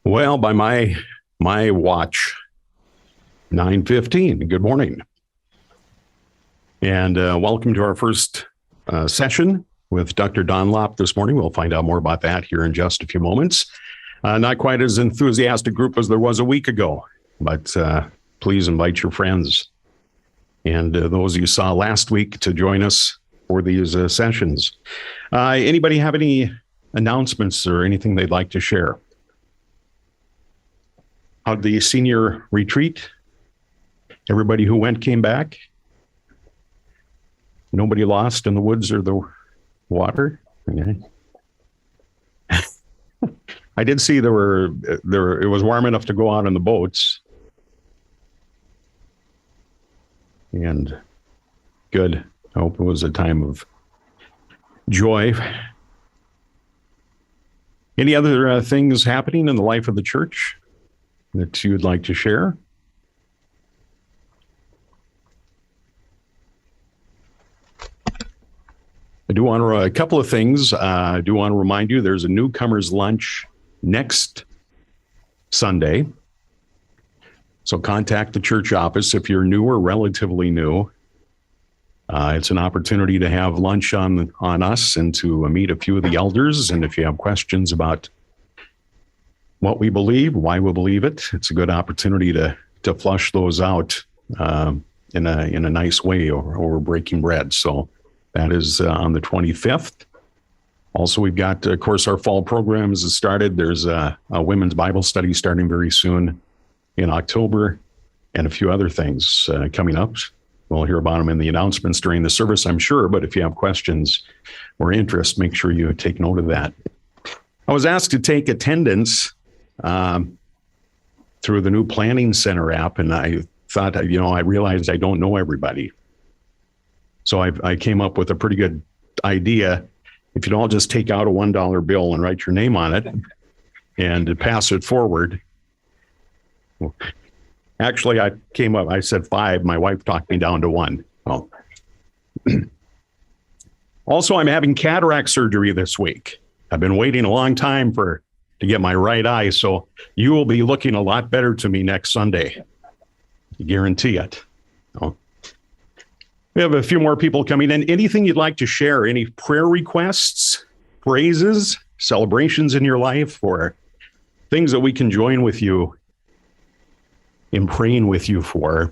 Well, by my watch, 9:15. Good morning, and welcome to our first session with Dr. Dunlop this morning. We'll find out more about that here in just a few moments. Not quite as enthusiastic group as there was a week ago, but please invite your friends and those you saw last week to join us for these sessions. Anybody have any announcements or anything they'd like to share? How'd the senior retreat? Everybody who went came back? Nobody lost in the woods or the water? Okay. I did see it was warm enough to go out on the boats. And good. I hope it was a time of joy. Any other things happening in the life of the church that you'd like to share? I do want to, a couple of things. I do want to remind you there's a newcomers lunch next Sunday. So contact the church office if you're new or relatively new. It's an opportunity to have lunch on us and to meet a few of the elders. And if you have questions about what we believe, why we believe it, it's a good opportunity to flush those out in a nice way over breaking bread. So that is on the 25th. Also, we've got, of course, our fall programs has started. There's a women's Bible study starting very soon in October, and a few other things coming up. We'll hear about them in the announcements during the service, I'm sure, but if you have questions or interest, make sure you take note of that. I was asked to take attendance through the new Planning Center app, and I thought, I realized I don't know everybody. So I came up with a pretty good idea. If you'd all just take out a $1 bill and write your name on it and pass it forward. Actually, I said 5. My wife talked me down to 1. Oh. Also, I'm having cataract surgery this week. I've been waiting a long time to get my right eye, so you will be looking a lot better to me next Sunday. I guarantee it. Oh. We have a few more people coming in. Anything you'd like to share? Any prayer requests, praises, celebrations in your life, or things that we can join with you in praying with you for?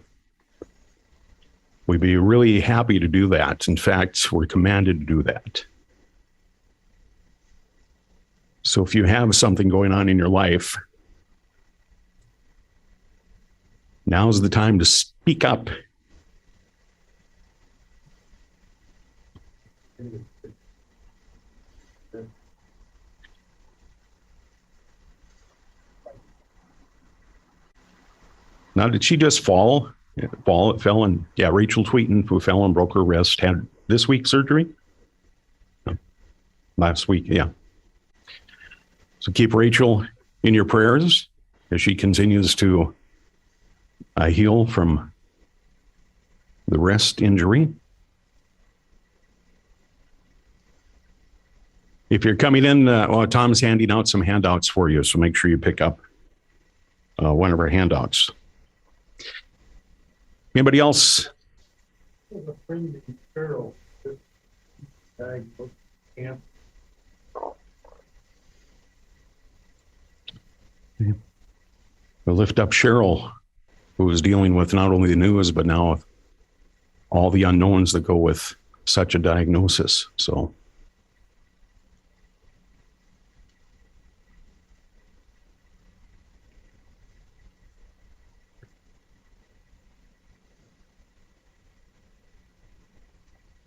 We'd be really happy to do that. In fact, we're commanded to do that. So if you have something going on in your life, now's the time to speak up. Now, did she just fall? It fell, and Rachel Tweeten, who fell and broke her wrist, had this week surgery? No. Last week, yeah. So keep Rachel in your prayers as she continues to heal from the wrist injury. If you're coming in, Tom's handing out some handouts for you, so make sure you pick up one of our handouts. Anybody else? We'll lift up Cheryl, who is dealing with not only the news, but now all the unknowns that go with such a diagnosis. So.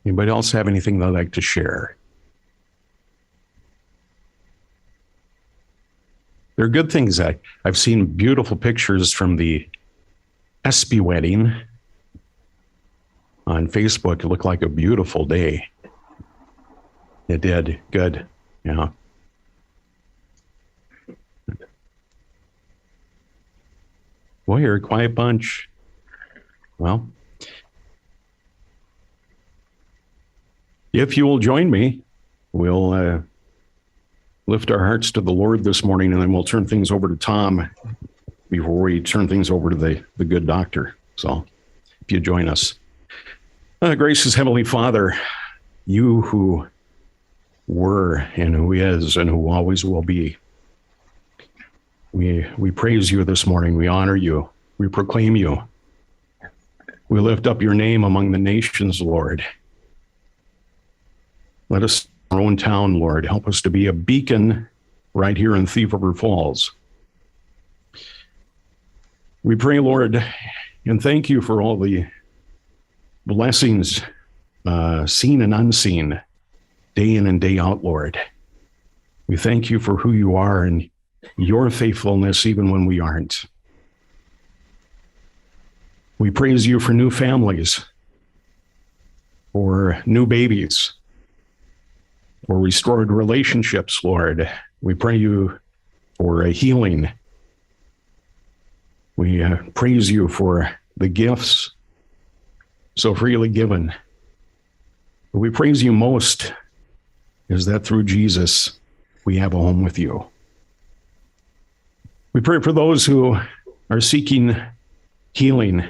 Anybody else have anything they'd like to share? There are good things. I've seen beautiful pictures from the Espy wedding on Facebook. It looked like a beautiful day. It did. Good. Yeah. Boy, you're a quiet bunch. Well, if you will join me, we'll lift our hearts to the Lord this morning, and then we'll turn things over to Tom before we turn things over to the good doctor. So if you join us. Gracious Heavenly Father, you who were and who is and who always will be, we praise you this morning. We honor you. We proclaim you. We lift up your name among the nations, Lord. Let us, our own town, Lord, help us to be a beacon right here in Thief River Falls. We pray, Lord, and thank you for all the blessings, seen and unseen, day in and day out, Lord. We thank you for who you are and your faithfulness even when we aren't. We praise you for new families, for new babies, for restored relationships, Lord. We pray you for a healing. We praise you for the gifts so freely given. We praise you most is that through Jesus, we have a home with you. We pray for those who are seeking healing,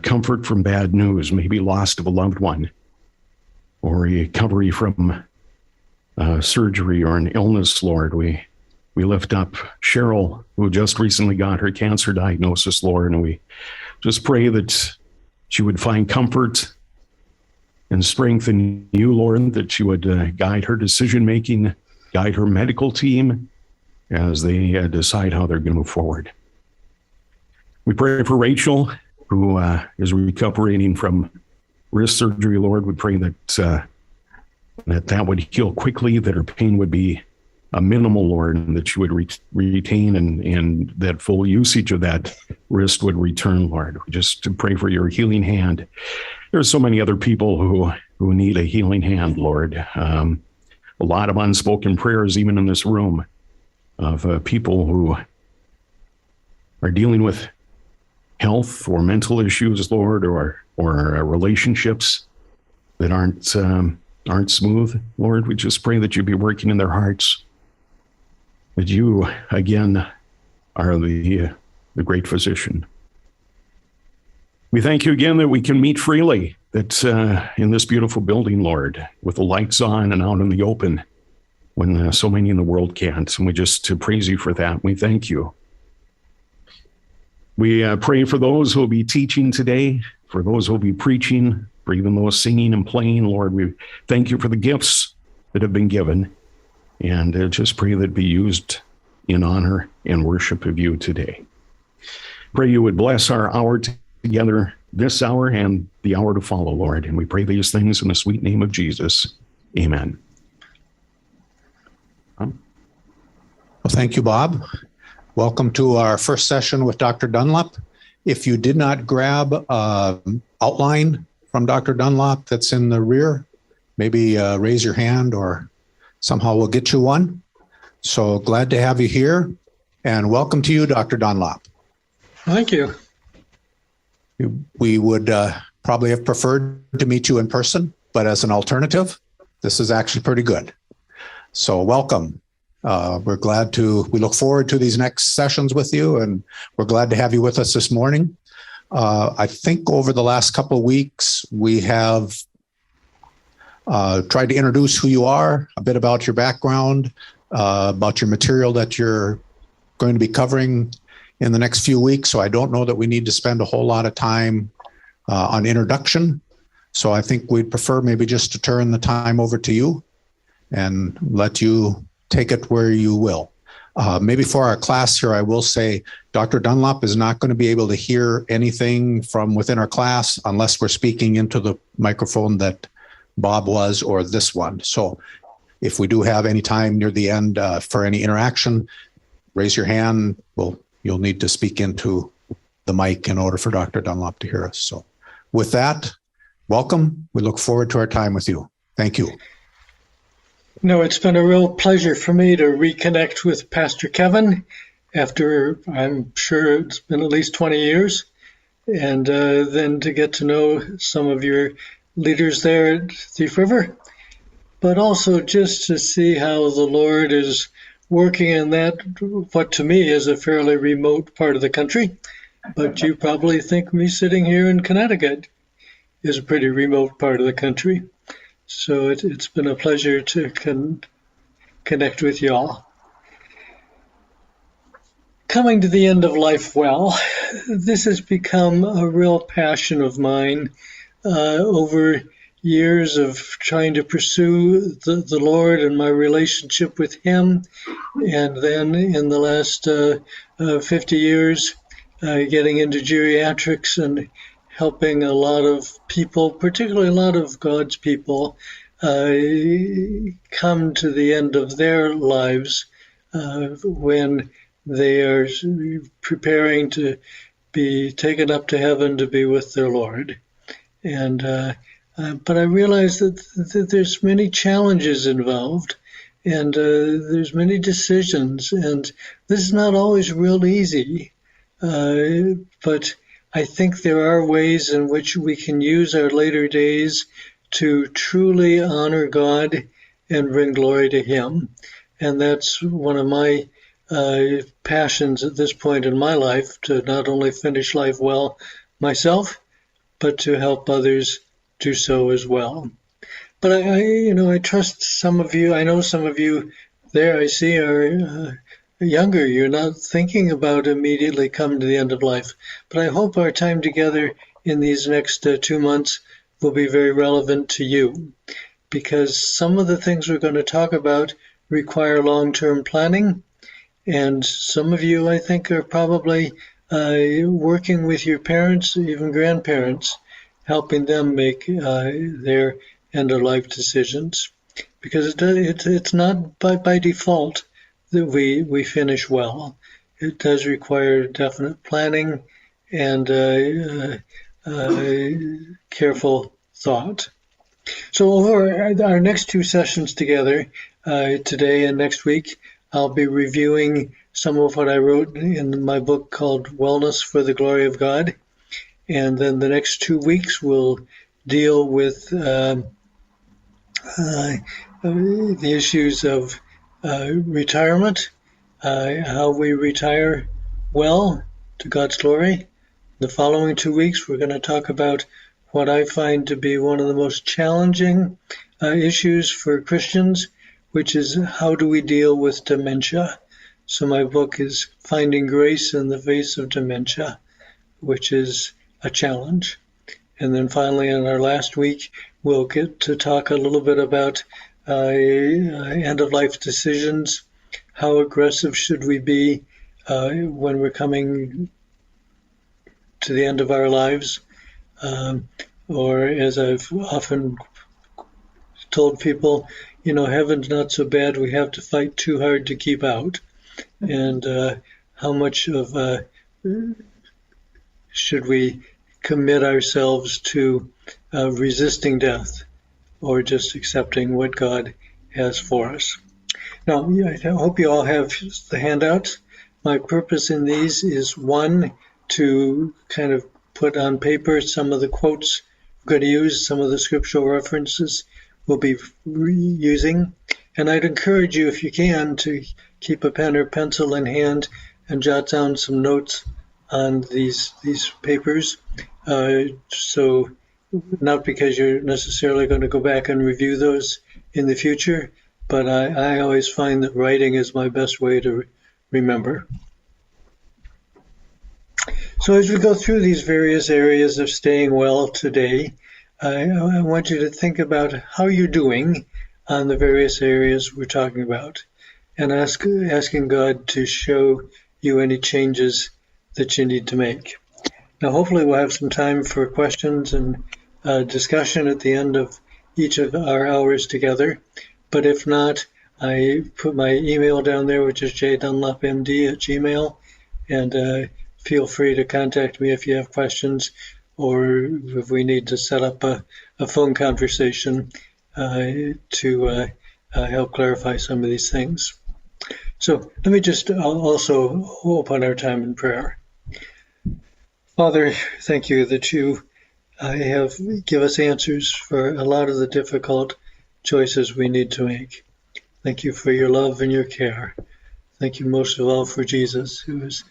comfort from bad news, maybe loss of a loved one, or recovery from surgery or an illness, Lord. We lift up Cheryl, who just recently got her cancer diagnosis, Lord, and we just pray that she would find comfort and strength in you, Lord, that you would guide her decision-making, guide her medical team as they decide how they're going to move forward. We pray for Rachel, who is recuperating from wrist surgery, Lord. We pray that that would heal quickly, that her pain would be minimal, Lord, and that you would retain and that full usage of that wrist would return, Lord. We just pray for your healing hand. There's so many other people who need a healing hand, Lord. A lot of unspoken prayers, even in this room, of people who are dealing with health or mental issues, Lord, or relationships that aren't smooth, Lord. We just pray that you be working in their hearts, that you, again, are the great physician. We thank you again that we can meet freely, that in this beautiful building, Lord, with the lights on and out in the open, when so many in the world can't. And we just praise you for that. We thank you. We pray for those who will be teaching today, for those who will be preaching, for even those singing and playing, Lord. We thank you for the gifts that have been given, and just pray that be used in honor and worship of you today. Pray you would bless our hour together, this hour and the hour to follow, Lord. And we pray these things in the sweet name of Jesus. Amen. Well, thank you, Bob. Welcome to our first session with Dr. Dunlop. If you did not grab an outline from Dr. Dunlop that's in the rear, maybe raise your hand or somehow we'll get you one. So glad to have you here, and welcome to you, Dr. Dunlop. Thank you. We would probably have preferred to meet you in person, but as an alternative, this is actually pretty good. So welcome. We look forward to these next sessions with you, and we're glad to have you with us this morning. I think over the last couple of weeks, we have tried to introduce who you are, a bit about your background, about your material that you're going to be covering in the next few weeks. So I don't know that we need to spend a whole lot of time on introduction. So I think we'd prefer maybe just to turn the time over to you and let you take it where you will. Maybe for our class here, I will say Dr. Dunlop is not going to be able to hear anything from within our class unless we're speaking into the microphone that Bob was or this one. So if we do have any time near the end for any interaction, raise your hand. You'll need to speak into the mic in order for Dr. Dunlop to hear us. So with that, welcome. We look forward to our time with you. Thank you. No, it's been a real pleasure for me to reconnect with Pastor Kevin after, I'm sure it's been at least 20 years, and then to get to know some of your leaders there at Thief River. but also just to see how the Lord is working in that, what to me is a fairly remote part of the country. But you probably think me sitting here in Connecticut is a pretty remote part of the country. So it's been a pleasure to connect with y'all. Coming to the end of life well, this has become a real passion of mine over years of trying to pursue the Lord and my relationship with Him. And then in the last 50 years, getting into geriatrics and helping a lot of people, particularly a lot of God's people, come to the end of their lives when they are preparing to be taken up to heaven to be with their Lord. And but I realize that there's many challenges involved, and there's many decisions, and this is not always real easy. But I think there are ways in which we can use our later days to truly honor God and bring glory to Him. And that's one of my passions at this point in my life, to not only finish life well myself, but to help others do so as well. But I trust some of you. I know some of you there I see are younger. You're not thinking about immediately coming to the end of life. But I hope our time together in these next 2 months will be very relevant to you, because some of the things we're going to talk about require long-term planning. And some of you, I think, are probably working with your parents, even grandparents, helping them make their end-of-life decisions. Because it's not by default that we finish well. It does require definite planning and careful thought. So over our next 2 sessions together, today and next week, I'll be reviewing some of what I wrote in my book called Wellness for the Glory of God. And then the next 2 weeks we'll deal with the issues of retirement, how we retire well to God's glory. The following 2 weeks we're going to talk about what I find to be one of the most challenging issues for Christians, which is how do we deal with dementia. So my book is Finding Grace in the Face of Dementia, which is a challenge. And then finally, in our last week, we'll get to talk a little bit about end-of-life decisions. How aggressive should we be when we're coming to the end of our lives? Or as I've often told people, heaven's not so bad. We have to fight too hard to keep out. And how much of should we commit ourselves to resisting death, or just accepting what God has for us? Now, I hope you all have the handouts. My purpose in these is, one, to kind of put on paper some of the quotes we're going to use, some of the scriptural references we'll be using. And I'd encourage you, if you can, to keep a pen or pencil in hand and jot down some notes on these papers. So not because you're necessarily going to go back and review those in the future, but I always find that writing is my best way to remember. So as we go through these various areas of staying well today, I want you to think about how you're doing on the various areas we're talking about, and asking God to show you any changes that you need to make. Now, hopefully we'll have some time for questions and discussion at the end of each of our hours together. But if not, I put my email down there, which is jdunlopmd@gmail.com, and feel free to contact me if you have questions, or if we need to set up a phone conversation to help clarify some of these things. So let me just also open our time in prayer. Father, thank you that you have give us answers for a lot of the difficult choices we need to make. Thank you for your love and your care. Thank you most of all for Jesus, who has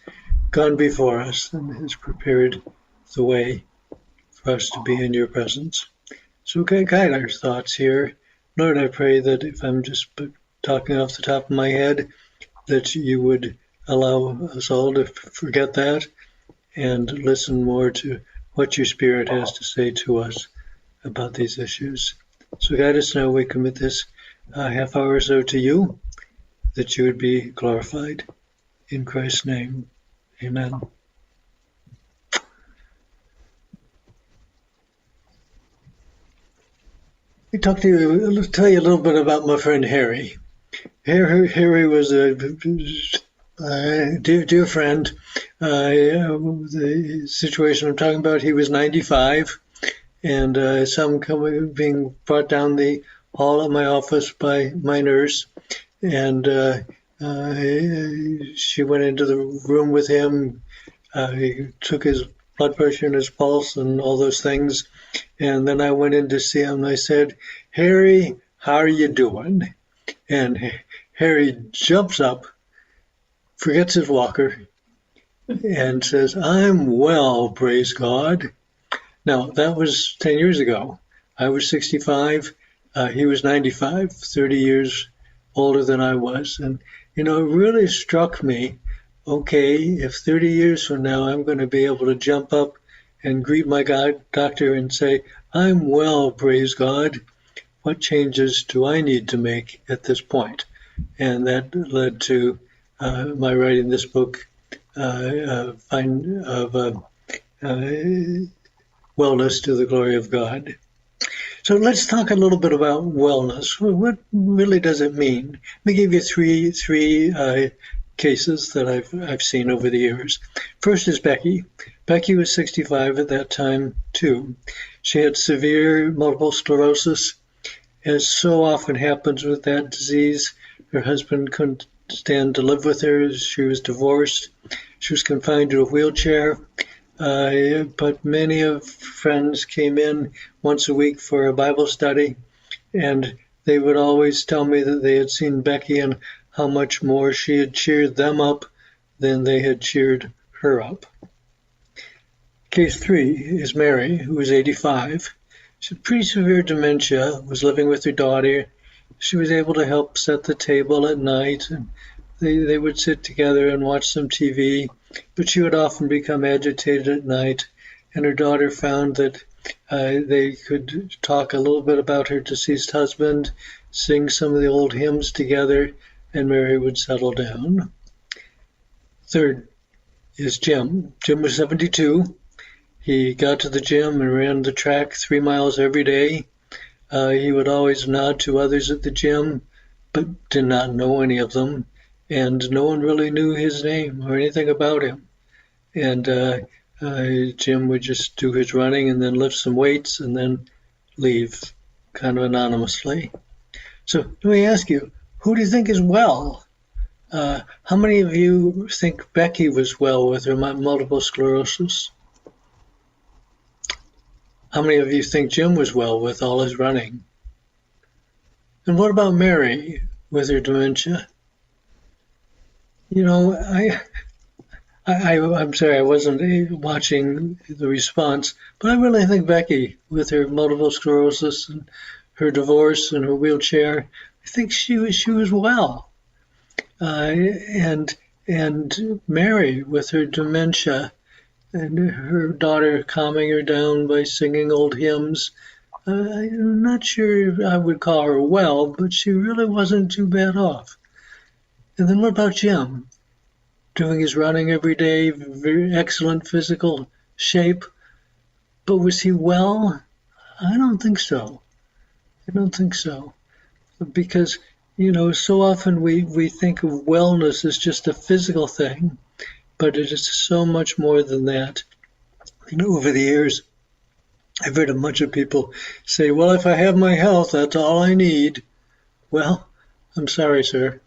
gone before us and has prepared the way for us to be in your presence. So guide our thoughts here. Lord, I pray that if I'm just talking off the top of my head, that you would allow us all to forget that and listen more to what your Spirit has to say to us about these issues. So guide us now. We commit this half hour or so to you, that you would be glorified. In Christ's name, amen. I'll tell you a little bit about my friend Harry. Harry was a dear friend. The situation I'm talking about, he was 95, and some being brought down the hall at my office by my nurse, and she went into the room with him. He took his blood pressure and his pulse and all those things, and then I went in to see him, and I said, "Harry, how are you doing?" And Harry jumps up, forgets his walker, and says, "I'm well, praise God." Now, that was 10 years ago. I was 65. He was 95, 30 years older than I was. And, it really struck me, okay, if 30 years from now I'm going to be able to jump up and greet my doctor and say, "I'm well, praise God," what changes do I need to make at this point? And that led to my writing this book of Wellness to the Glory of God. So let's talk a little bit about wellness. What really does it mean? Let me give you three cases that I've seen over the years. First is Becky. Becky was 65 at that time too. She had severe multiple sclerosis. As so often happens with that disease, her husband couldn't stand to live with her. She was divorced. She was confined to a wheelchair. But many of friends came in once a week for a Bible study, and they would always tell me that they had seen Becky and how much more she had cheered them up than they had cheered her up. Case 3 is Mary, who was 85. She had pretty severe dementia, was living with her daughter. She was able to help set the table at night, and they would sit together and watch some TV, but she would often become agitated at night, and her daughter found that they could talk a little bit about her deceased husband, sing some of the old hymns together, and Mary would settle down. Third is Jim. Jim was 72. He got to the gym and ran the track 3 miles every day. He would always nod to others at the gym, but did not know any of them, and no one really knew his name or anything about him. And Jim would just do his running and then lift some weights and then leave kind of anonymously. So let me ask you, who do you think is well? How many of you think Becky was well with her multiple sclerosis? How many of you think Jim was well with all his running? And what about Mary with her dementia? I'm sorry I wasn't watching the response, but I really think Becky, with her multiple sclerosis and her divorce and her wheelchair, I think she was well. And Mary, with her dementia, and her daughter calming her down by singing old hymns. I'm not sure I would call her well, but she really wasn't too bad off. And then what about Jim? Doing his running every day, very excellent physical shape. But was he well? I don't think so. Because, so often we think of wellness as just a physical thing, but it is so much more than that. Over the years, I've heard a bunch of people say, well, if I have my health, that's all I need. Well, I'm sorry, sir.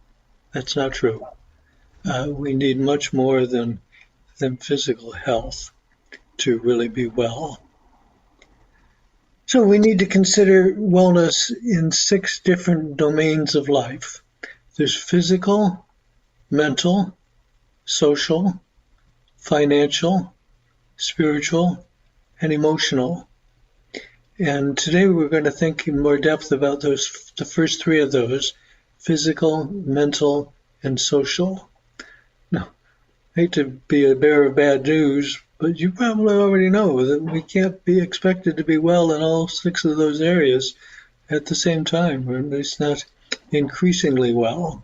That's not true. We need much more than physical health to really be well. So we need to consider wellness in 6 different domains of life. There's physical, mental, social, financial, spiritual, and emotional. And today we're going to think in more depth about the first 3 of those: physical, mental, and social. Now, I hate to be a bearer of bad news, but you probably already know that we can't be expected to be well in all 6 of those areas at the same time, or at least not increasingly well.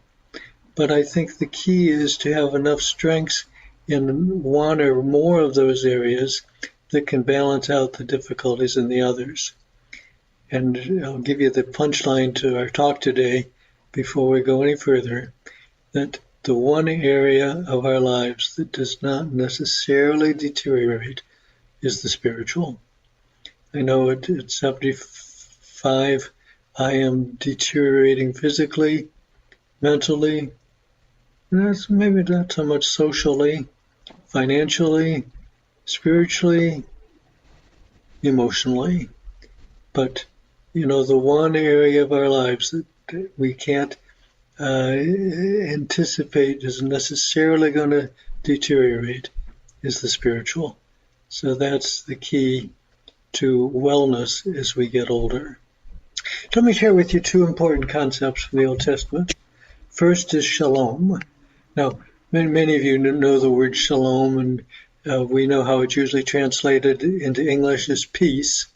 But I think the key is to have enough strengths in one or more of those areas that can balance out the difficulties in the others. And I'll give you the punchline to our talk today before we go any further, that the one area of our lives that does not necessarily deteriorate is the spiritual. I know at 75, I am deteriorating physically, mentally, and that's maybe not so much socially, financially, spiritually, emotionally. But, the one area of our lives that we can't anticipate is necessarily going to deteriorate is the spiritual. So that's the key to wellness as we get older. Let me share with you 2 important concepts from the Old Testament. First is shalom. Now, many of you know the word shalom, and we know how it's usually translated into English as peace.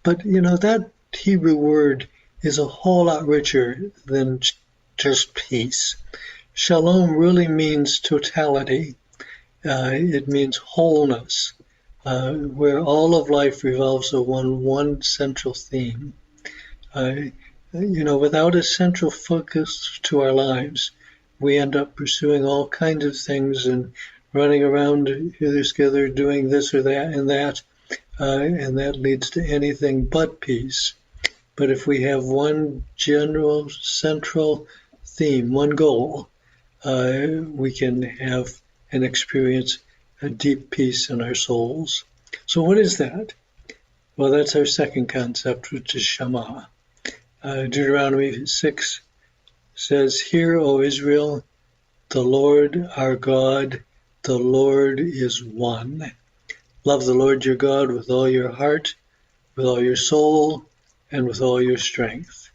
But, that Hebrew word is a whole lot richer than just peace. Shalom really means totality. It means wholeness, where all of life revolves around one central theme. Without a central focus to our lives, we end up pursuing all kinds of things and running around hither, doing this or that and that, and that leads to anything but peace. But if we have one general central theme, one goal, we can have and experience a deep peace in our souls. So what is that? Well, that's our second concept, which is Shema. Deuteronomy 6 says, "Hear, O Israel, the Lord our God, the Lord is one. Love the Lord your God with all your heart, with all your soul, and with all your strength."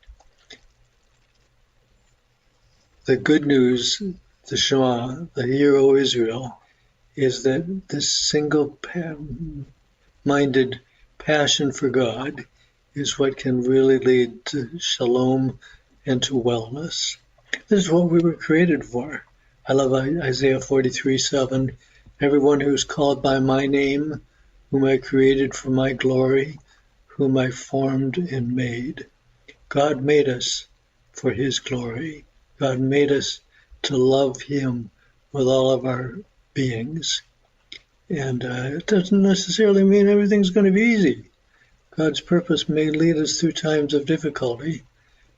The good news, the Shema, the Hear, O Israel, is that this single-minded passion for God is what can really lead to shalom and to wellness. This is what we were created for. I love Isaiah 43:7. "Everyone who is called by my name, whom I created for my glory, whom I formed and made." God made us for his glory. God made us to love him with all of our beings. And it doesn't necessarily mean everything's going to be easy. God's purpose may lead us through times of difficulty,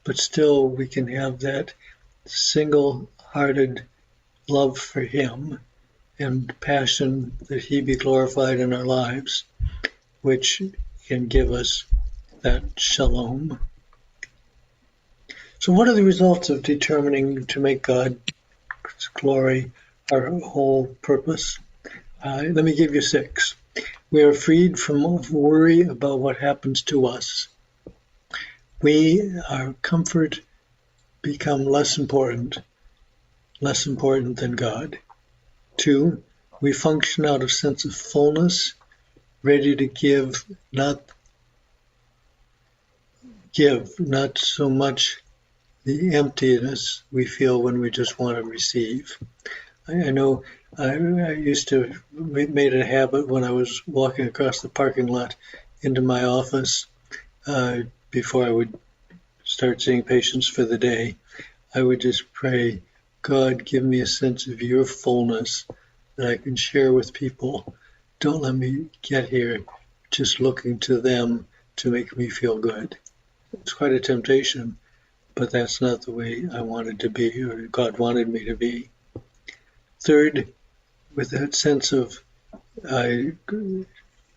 but still we can have that single-hearted love for him and passion that he be glorified in our lives, which can give us that shalom. So what are the results of determining to make God's glory our whole purpose? Let me give you 6. We are freed from worry about what happens to us. Our comfort become less important than God. 2, we function out of sense of fullness, ready to give, not so much the emptiness we feel when we just want to receive. I know I used to made a habit when I was walking across the parking lot into my office before I would start seeing patients for the day. I would just pray, God, give me a sense of your fullness that I can share with people. Don't let me get here just looking to them to make me feel good. It's quite a temptation, but that's not the way I wanted to be, or God wanted me to be. 3rd, with that sense of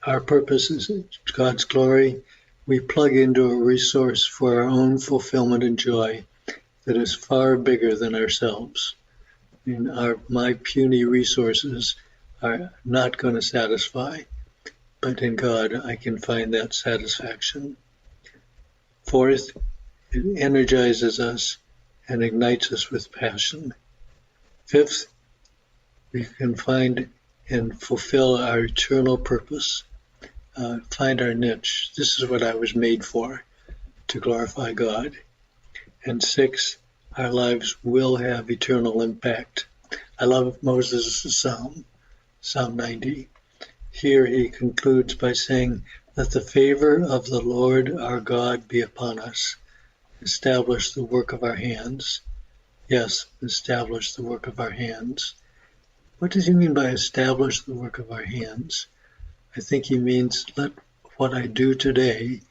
our purpose is God's glory, we plug into a resource for our own fulfillment and joy that is far bigger than ourselves. I mean, my puny resources are not going to satisfy, but in God I can find that satisfaction. Fourth, it energizes us and ignites us with passion. Fifth, we can find and fulfill our eternal purpose, find our niche. This is what I was made for, to glorify God. And six, our lives will have eternal impact. I love Moses' psalm, Psalm 90. Here he concludes by saying, "Let the favor of the Lord our God be upon us. Establish the work of our hands." Yes, establish the work of our hands. What does he mean by establish the work of our hands? I think he means let what I do today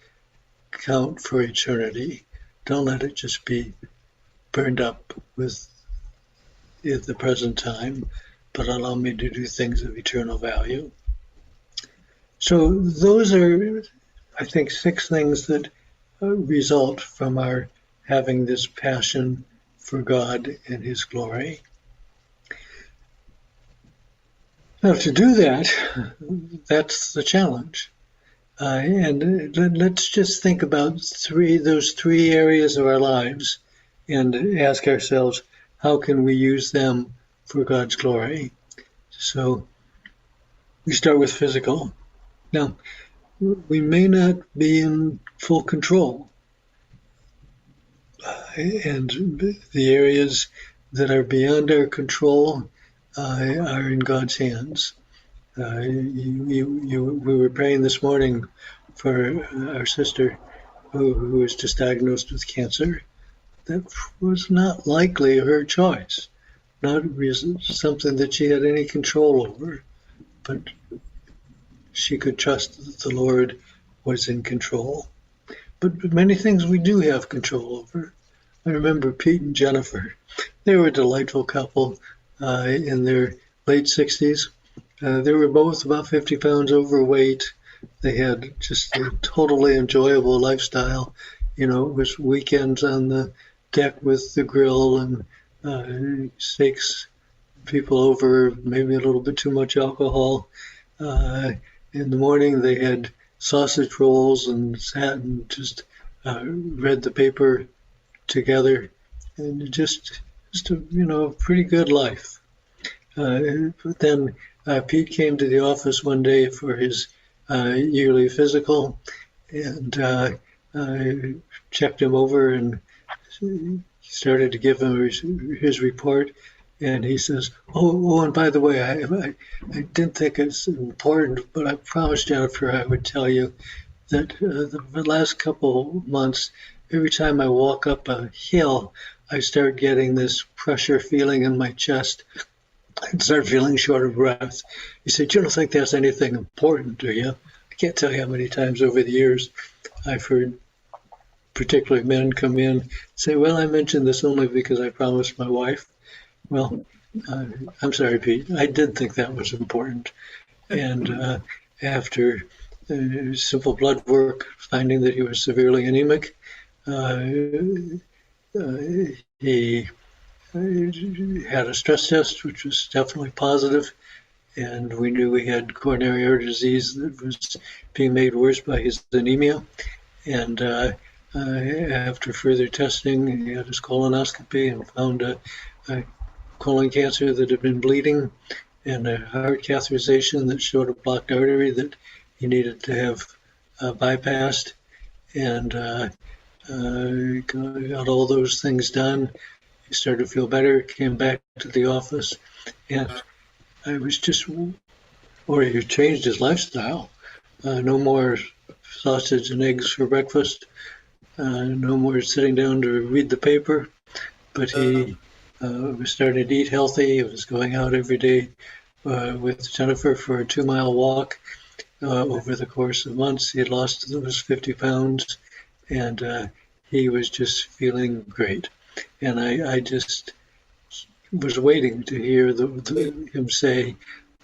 count for eternity. Don't let it just be burned up with the present time, but allow me to do things of eternal value. So those are, I think, 6 things that result from our having this passion for God and his glory. Now, to do that, that's the challenge. And let's just think about those three areas of our lives and ask ourselves, how can we use them for God's glory? So we start with physical. Now, we may not be in full control. And the areas that are beyond our control are in God's hands. We were praying this morning for our sister who was just diagnosed with cancer. That was not likely her choice, not something that she had any control over, but she could trust that the Lord was in control. But many things we do have control over. I remember Pete and Jennifer. They were a delightful couple in their late 60s. They were both about 50 pounds overweight. They had just a totally enjoyable lifestyle. You know, it was weekends on the deck with the grill and steaks, people over, maybe a little bit too much alcohol. In the morning, they had sausage rolls and sat and just read the paper together, and just a pretty good life. But then Pete came to the office one day for his yearly physical, and I checked him over and started to give him his report. And he says, oh, and by the way, I didn't think it's important, but I promised Jennifer I would tell you that the last couple months, every time I walk up a hill, I start getting this pressure feeling in my chest and start feeling short of breath. He said, you don't think that's anything important, do you? I can't tell you how many times over the years I've heard particularly men come in and say, well, I mentioned this only because I promised my wife. Well, I'm sorry, Pete. I did think that was important. And after simple blood work, finding that he was severely anemic, he had a stress test, which was definitely positive, and we knew he had coronary artery disease that was being made worse by his anemia. And after further testing, he had his colonoscopy and found a colon cancer that had been bleeding and a heart catheterization that showed a blocked artery that he needed to have bypassed. And got all those things done. He started to feel better, came back to the office, and I was just, or he changed his lifestyle. No more sausage and eggs for breakfast, no more sitting down to read the paper, but he was starting to eat healthy. He was going out every day with Jennifer for a 2-mile walk. Over the course of months, he had lost those 50 pounds, and he was just feeling great. And I just was waiting to hear him say,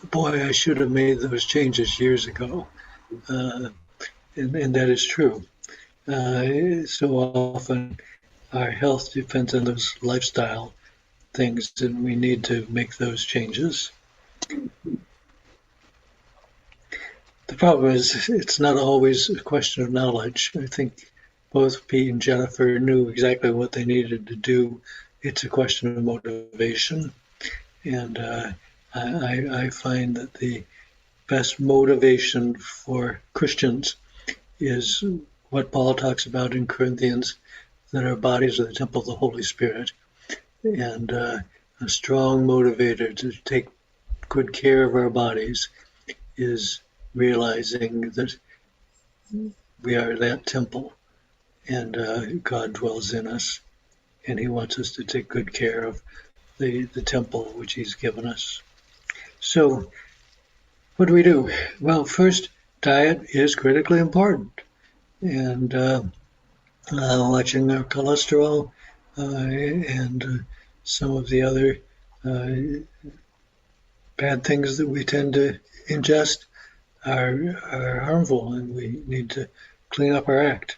boy, I should have made those changes years ago. And that is true. So often our health depends on those lifestyle things, and we need to make those changes. The problem is it's not always a question of knowledge. I think both Pete and Jennifer knew exactly what they needed to do. It's a question of motivation. And I find that the best motivation for Christians is what Paul talks about in Corinthians, that our bodies are the temple of the Holy Spirit. And a strong motivator to take good care of our bodies is realizing that we are that temple, and God dwells in us, and he wants us to take good care of the temple which he's given us. So what do we do? Well, first, diet is critically important, and watching our cholesterol and some of the other bad things that we tend to ingest are harmful, and we need to clean up our act.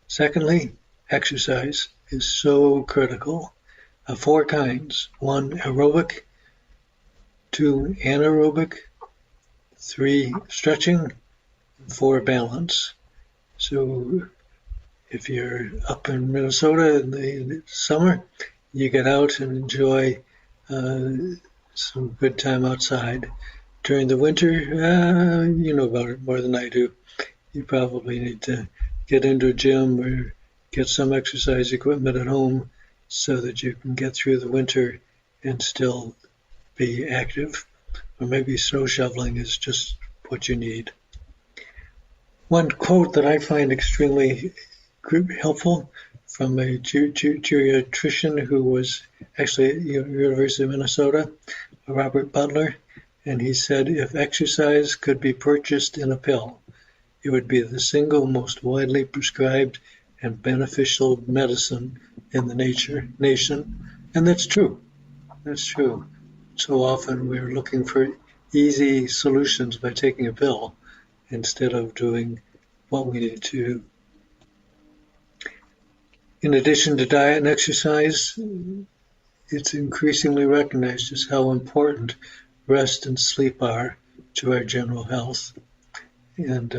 Secondly, exercise is so critical. 4 kinds. 1, aerobic. 2, anaerobic. 3, stretching. 4, balance. So if you're up in Minnesota in the summer, you get out and enjoy some good time outside. During the winter, you know about it more than I do. You probably need to get into a gym or get some exercise equipment at home so that you can get through the winter and still be active. Or maybe snow shoveling is just what you need. One quote that I find extremely helpful from a geriatrician who was actually at the University of Minnesota, Robert Butler, and he said, if exercise could be purchased in a pill, it would be the single most widely prescribed and beneficial medicine in the nation. And that's true. That's true. So often we're looking for easy solutions by taking a pill instead of doing what we need to do. In addition to diet and exercise, it's increasingly recognized just how important rest and sleep are to our general health. And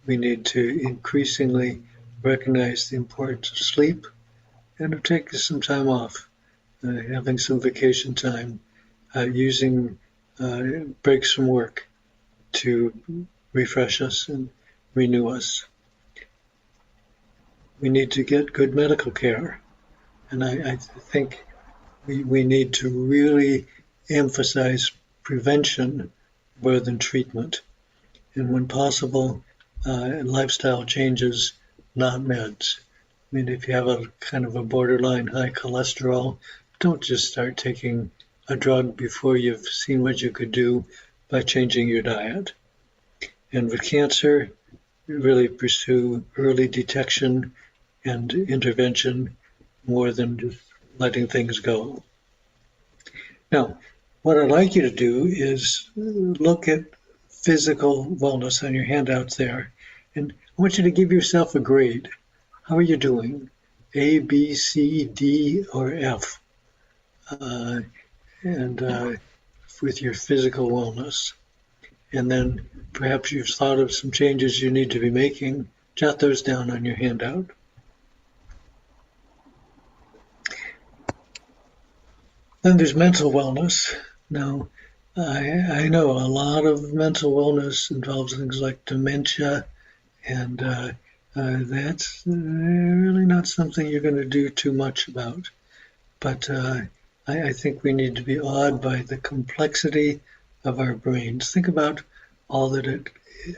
we need to increasingly recognize the importance of sleep and of taking some time off, having some vacation time, using breaks from work to refresh us and renew us. We need to get good medical care. And I think we need to really emphasize prevention rather than treatment. And when possible, lifestyle changes, not meds. I mean, if you have a kind of a borderline high cholesterol, don't just start taking a drug before you've seen what you could do by changing your diet. And with cancer, really pursue early detection and intervention more than just letting things go. Now, what I'd like you to do is look at physical wellness on your handouts there. And I want you to give yourself a grade. How are you doing? A, B, C, D, or F? With your physical wellness. And then perhaps you've thought of some changes you need to be making. Jot those down on your handout. Then there's mental wellness. Now, I know a lot of mental wellness involves things like dementia, and that's really not something you're going to do too much about. But I think we need to be awed by the complexity of our brains. Think about all that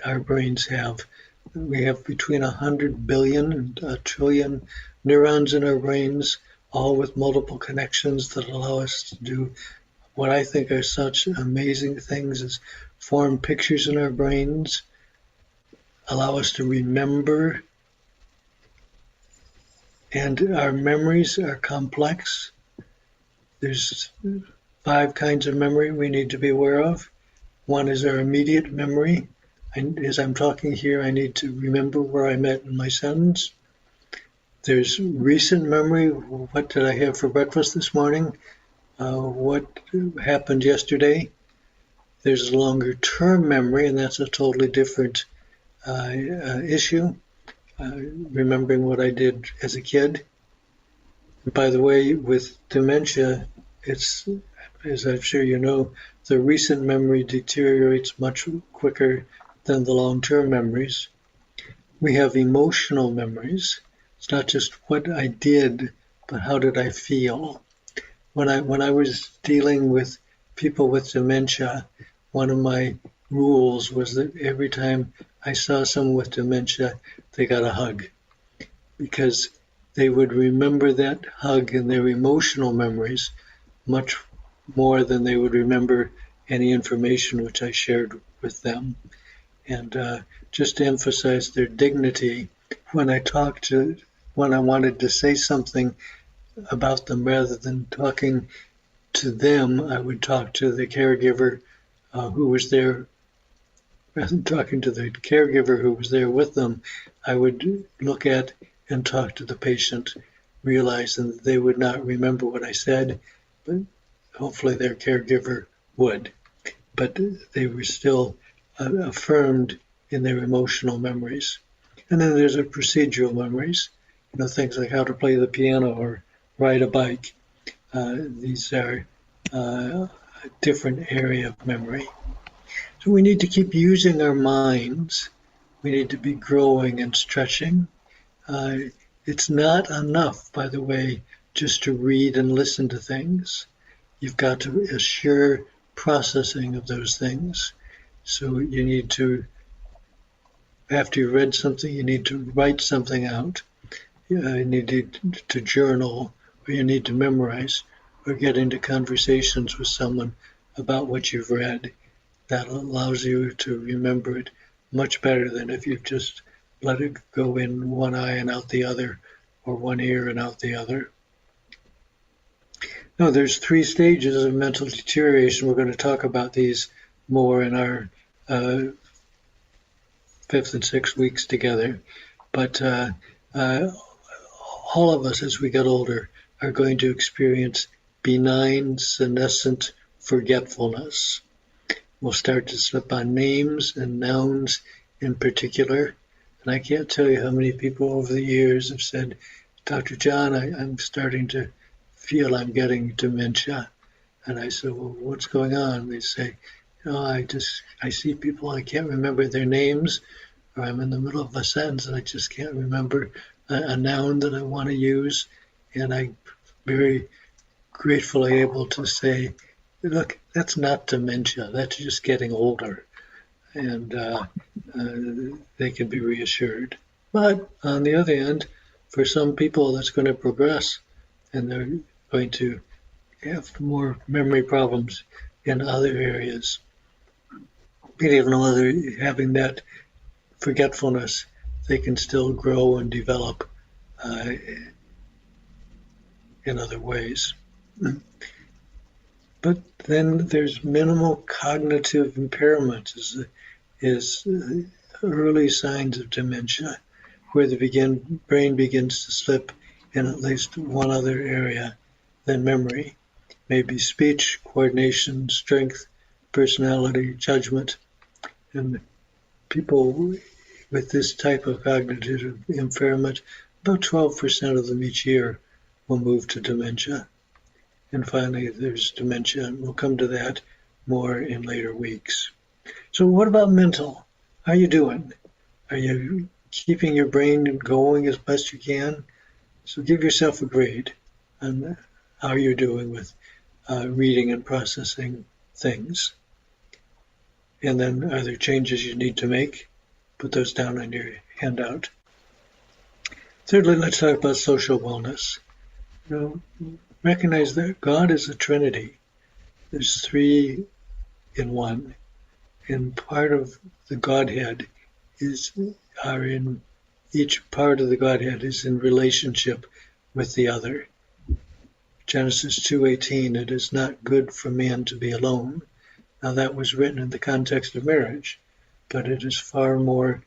our brains have. We have between 100 billion and a trillion neurons in our brains, all with multiple connections that allow us to do what I think are such amazing things as form pictures in our brains, allow us to remember, and our memories are complex. There's 5 kinds of memory we need to be aware of. One is our immediate memory. as I'm talking here, I need to remember where I met in my sentence. There's recent memory. What did I have for breakfast this morning? What happened yesterday? There's longer term memory, and that's a totally different issue. Remembering what I did as a kid. By the way, with dementia, it's, as I'm sure you know, the recent memory deteriorates much quicker than the long-term memories. We have emotional memories. It's not just what I did, but how did I feel? When I was dealing with people with dementia, one of my rules was that every time I saw someone with dementia, they got a hug, because they would remember that hug in their emotional memories much more than they would remember any information which I shared with them. And just to emphasize their dignity, when I wanted to say something about them, rather than talking to them, I would talk to the caregiver who was there. Rather than talking to the caregiver who was there with them, I would look at and talk to the patient, realizing that they would not remember what I said, but hopefully their caregiver would. But they were still affirmed in their emotional memories. And then there's the procedural memories, things like how to play the piano or ride a bike. These are a different area of memory. So we need to keep using our minds. We need to be growing and stretching. It's not enough, by the way, just to read and listen to things. You've got to assure processing of those things. So you need to, after you've read something, you need to write something out. You need to journal, or you need to memorize, or get into conversations with someone about what you've read. That allows you to remember it much better than if you've just let it go in one eye and out the other, or one ear and out the other. Now, there's 3 stages of mental deterioration. We're going to talk about these more in our 5th and 6th weeks together. But all of us, as we get older, are going to experience benign, senescent forgetfulness. We'll start to slip on names and nouns in particular. And I can't tell you how many people over the years have said, Dr. John, I'm starting to feel I'm getting dementia. And I said, well, what's going on? They say, I see people, I can't remember their names, or I'm in the middle of a sentence and I just can't remember a noun that I want to use. And I'm very gratefully able to say, look, that's not dementia, that's just getting older. And they can be reassured. But on the other hand, for some people, that's going to progress, and they're going to have more memory problems in other areas. Even though they're having that forgetfulness, they can still grow and develop in other ways. But then there's minimal cognitive impairment is early signs of dementia, where the brain begins to slip in at least one other area than memory, maybe speech, coordination, strength, personality, judgment. And people with this type of cognitive impairment, about 12% of them each year will move to dementia. And finally, there's dementia, and we'll come to that more in later weeks. So what about mental? How are you doing? Are you keeping your brain going as best you can? So give yourself a grade on how you're doing with reading and processing things. And then are there changes you need to make? Put those down on your handout. Thirdly, let's talk about social wellness. Recognize that God is a Trinity. There's 3 in 1. And part of the Godhead each part of the Godhead is in relationship with the other. Genesis 2:18, it is not good for man to be alone. Now that was written in the context of marriage, but it is far more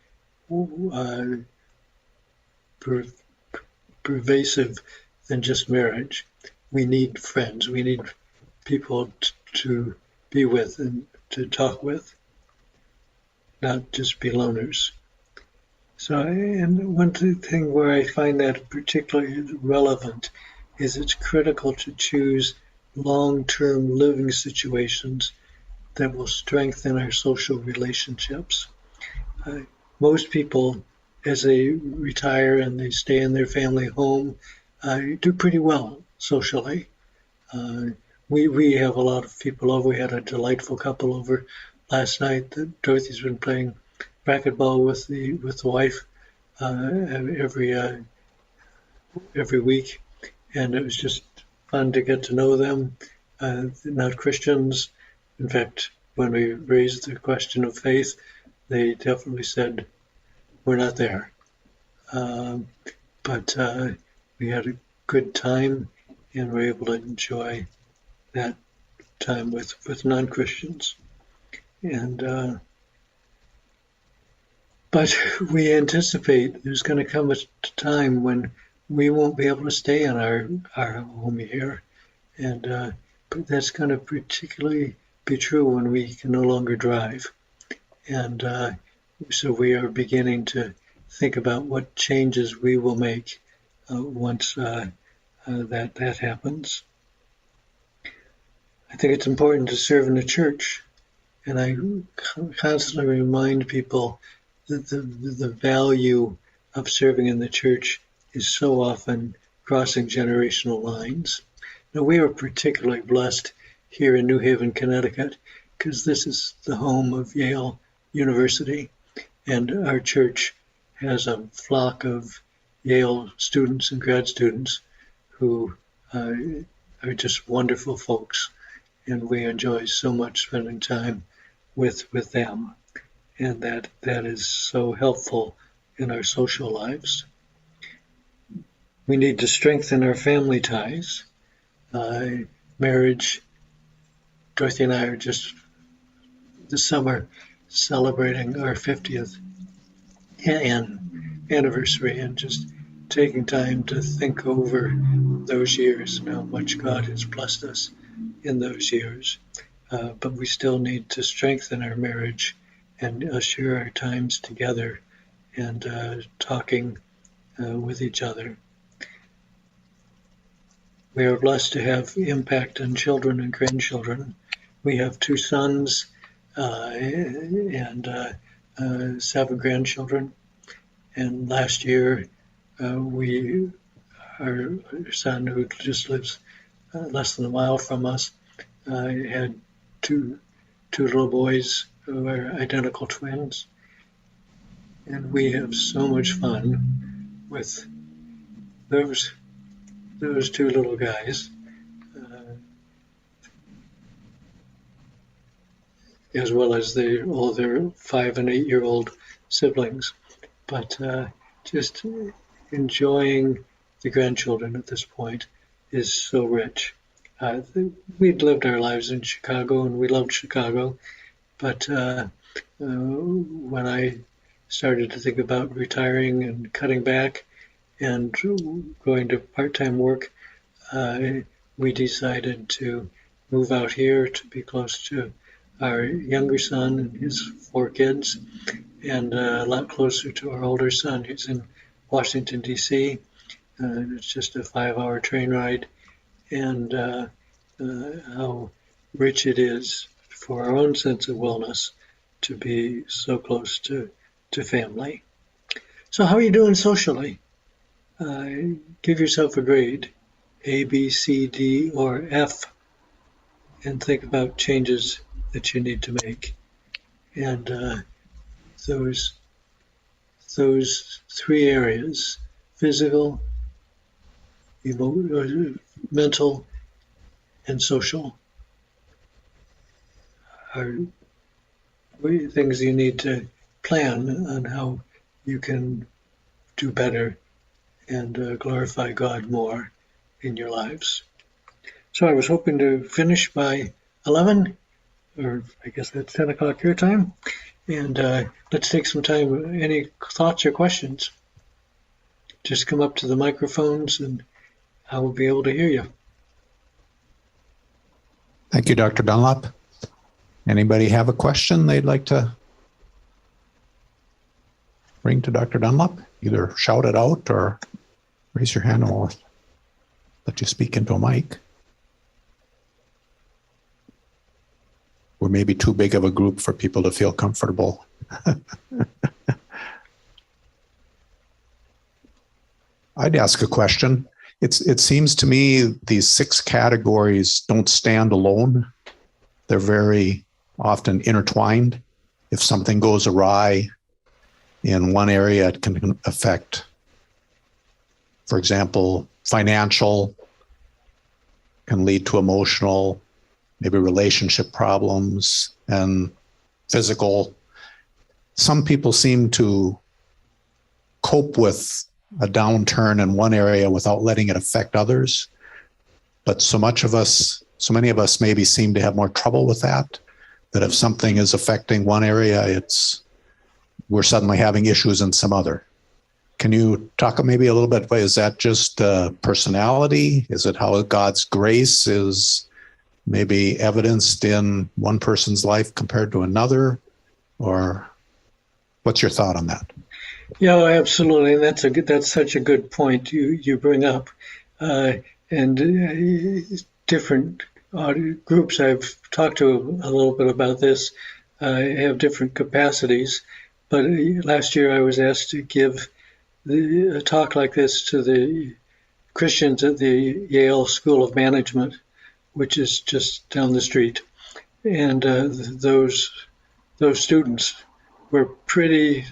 pervasive than just marriage. We need friends. We need people to be with and to talk with, not just be loners. So, and one thing where I find that particularly relevant is it's critical to choose long-term living situations that will strengthen our social relationships. Most people, as they retire and they stay in their family home, do pretty well socially. We have a lot of people over. We had a delightful couple over last night. Dorothy's been playing racquetball with the wife every week, and it was just fun to get to know them. Not Christians. In fact, when we raised the question of faith, they definitely said, we're not there. But we had a good time and were able to enjoy that time with non-Christians. And but we anticipate there's going to come a time when we won't be able to stay in our home here. And but that's going to particularly be true when we can no longer drive. And so we are beginning to think about what changes we will make once that happens. I think it's important to serve in the church. And I constantly remind people that the value of serving in the church is so often crossing generational lines. Now, we are particularly blessed here in New Haven, Connecticut, because this is the home of Yale University, and our church has a flock of Yale students and grad students who are just wonderful folks, and we enjoy so much spending time with them, and that is so helpful in our social lives. We need to strengthen our family ties. Marriage, Dorothy and I are just this summer celebrating our 50th anniversary and just taking time to think over those years and how much God has blessed us in those years. But we still need to strengthen our marriage and assure our times together and talking with each other. We are blessed to have impact on children and grandchildren. We have 2 sons and 7 grandchildren. And last year, our son, who just lives less than a mile from us, had two little boys who are identical twins. And we have so much fun with those 2 little guys, as well as all their 5 and 8-year-old siblings. But just enjoying the grandchildren at this point is so rich. We'd lived our lives in Chicago, and we loved Chicago. But when I started to think about retiring and cutting back and going to part-time work, we decided to move out here to be close to our younger son and his 4 kids, and a lot closer to our older son, who's in Washington, D.C. It's just a 5-hour train ride, and how rich it is for our own sense of wellness to be so close to family. So how are you doing socially? Give yourself a grade, A, B, C, D, or F, and think about changes that you need to make. And those 3 areas, physical, mental, and social, are things you need to plan on how you can do better and glorify God more in your lives. So I was hoping to finish by 11, or I guess that's 10 o'clock your time. And let's take some time. Any thoughts or questions? Just come up to the microphones and I will be able to hear you. Thank you, Dr. Dunlop. Anybody have a question they'd like to bring to Dr. Dunlop? Either shout it out or raise your hand and we'll let you speak into a mic. We're maybe too big of a group for people to feel comfortable. I'd ask a question. It seems to me these 6 categories don't stand alone. They're very often intertwined. If something goes awry in one area, it can affect, for example, financial, can lead to emotional, maybe relationship problems, and physical. Some people seem to cope with a downturn in one area without letting it affect others. But so many of us maybe seem to have more trouble with that if something is affecting one area, we're suddenly having issues in some other. Can you talk maybe a little bit, is that just personality? Is it how God's grace is maybe evidenced in one person's life compared to another? Or what's your thought on that? Yeah, absolutely. And that's such a good point you bring up. Different groups I've talked to a little bit about this have different capacities. But last year I was asked to give a talk like this to the Christians at the Yale School of Management, which is just down the street. And those students were pretty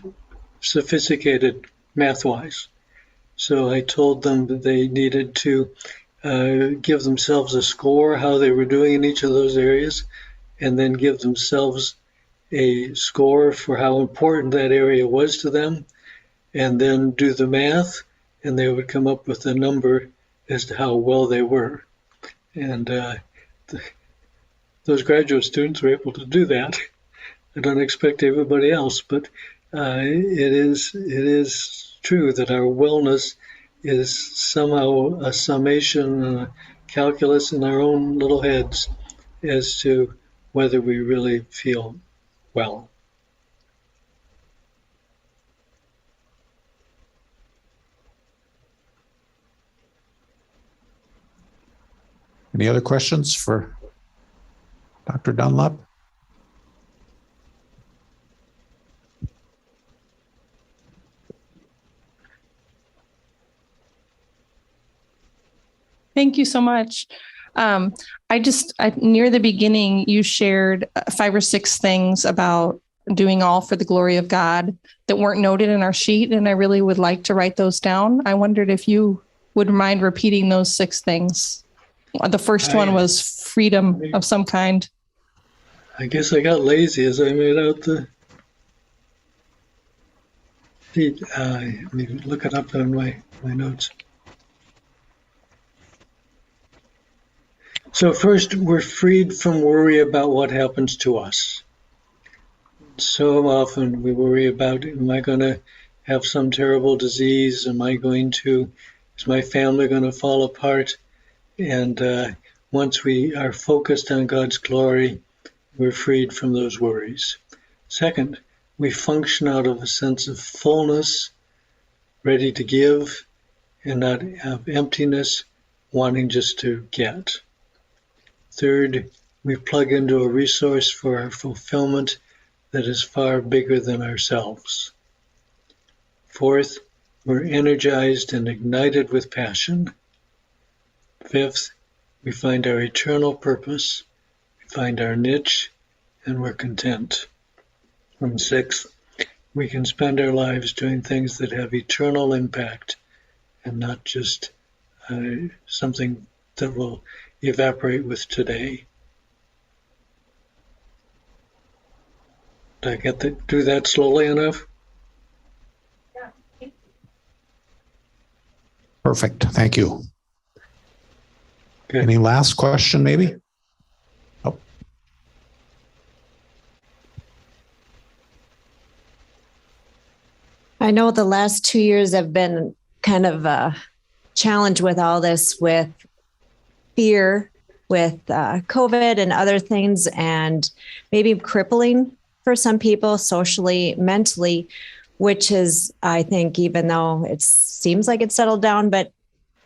sophisticated math-wise. So I told them that they needed to give themselves a score, how they were doing in each of those areas, and then give themselves a score for how important that area was to them, and then do the math, and they would come up with a number as to how well they were. And those graduate students were able to do that. I don't expect everybody else, but it is true that our wellness is somehow a summation, a calculus in our own little heads as to whether we really feel well. Any other questions for Dr. Dunlop? Thank you so much. Near the beginning, you shared 5 or 6 things about doing all for the glory of God that weren't noted in our sheet, and I really would like to write those down. I wondered if you would mind repeating those 6 things. The first one was freedom of some kind. I guess I got lazy as I made out the sheet. Let me look it up on my notes. So first, we're freed from worry about what happens to us. So often we worry about, am I going to have some terrible disease? Is my family going to fall apart? And once we are focused on God's glory, we're freed from those worries. Second, we function out of a sense of fullness, ready to give, and not have emptiness, wanting just to get. Third, we plug into a resource for our fulfillment that is far bigger than ourselves. Fourth, we're energized and ignited with passion. Fifth, we find our eternal purpose, we find our niche, and we're content. And sixth, we can spend our lives doing things that have eternal impact and not just something that will evaporate with today. Did I do that slowly enough? Yeah. Perfect. Thank you. Okay. Any last question, maybe? Oh. I know the last 2 years have been kind of a challenge with all this, with fear, with COVID and other things, and maybe crippling for some people socially, mentally, which is, I think, even though it seems like it's settled down, but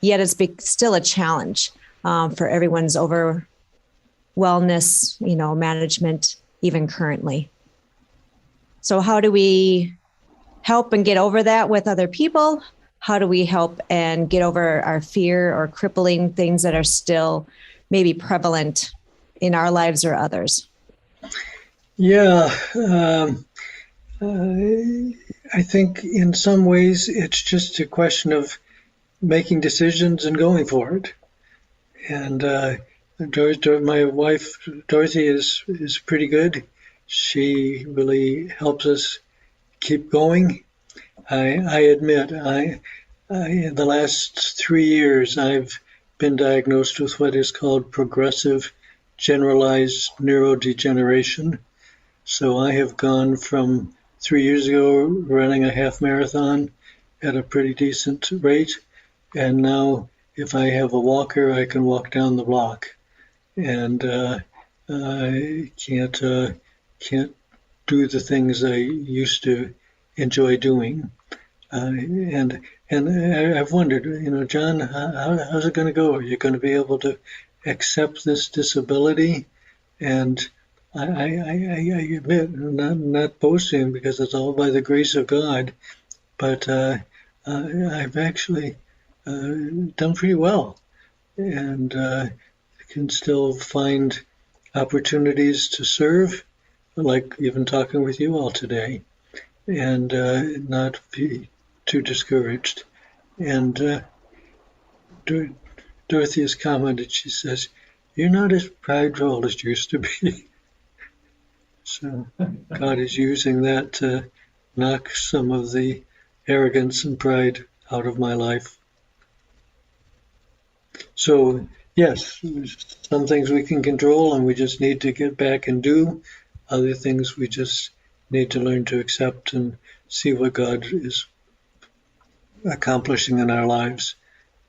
yet it's still a challenge for everyone's wellness, management, even currently. So how do we help and get over that with other people? How do we help and get over our fear or crippling things that are still maybe prevalent in our lives or others? Yeah, I think in some ways it's just a question of making decisions and going for it. And my wife, Dorothy, is pretty good. She really helps us keep going. I admit, in the last 3 years, I've been diagnosed with what is called progressive generalized neurodegeneration. So I have gone from 3 years ago running a half marathon at a pretty decent rate, and now if I have a walker, I can walk down the block, and I can't do the things I used to enjoy doing. And I've wondered, John, how's it going to go? Are you going to be able to accept this disability? And I admit, I'm not boasting because it's all by the grace of God, but I've actually done pretty well, and can still find opportunities to serve, like even talking with you all today, and not be too discouraged. And Dorothy has commented, she says, "You're not as prideful as you used to be." So God is using that to knock some of the arrogance and pride out of my life. So yes, some things we can control and we just need to get back and do. Other things we just need to learn to accept and see what God is accomplishing in our lives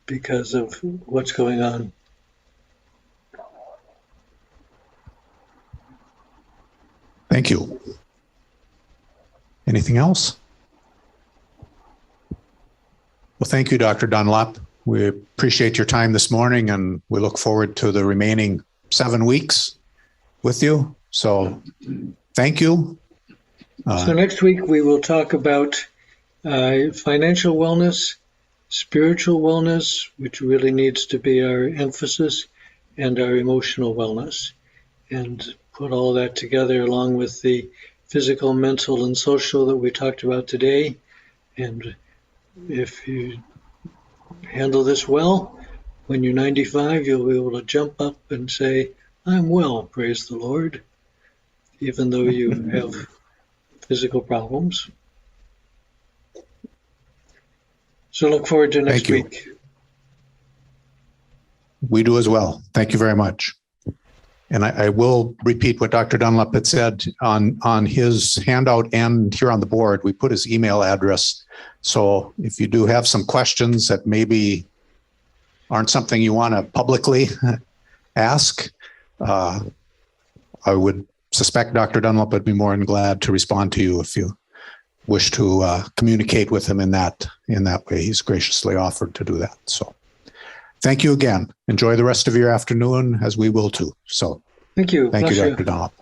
because of what's going on. Thank you. Anything else? Well, thank you, Dr. Dunlop. We appreciate your time this morning, and we look forward to the remaining 7 weeks with you. So thank you. So next week we will talk about financial wellness, spiritual wellness, which really needs to be our emphasis, and our emotional wellness, and put all that together along with the physical, mental, and social that we talked about today. And if you handle this well, when you're 95, you'll be able to jump up and say, "I'm well, praise the Lord," even though you have physical problems. So look forward to next week. We do as well. Thank you very much. And I will repeat what Dr. Dunlop had said on his handout and here on the board. We put his email address. So if you do have some questions that maybe aren't something you want to publicly ask, I would suspect Dr. Dunlop would be more than glad to respond to you if you wish to communicate with him in that way. He's graciously offered to do that. So thank you again. Enjoy the rest of your afternoon, as we will too. So thank you. Thank you, Dr. Dunlop.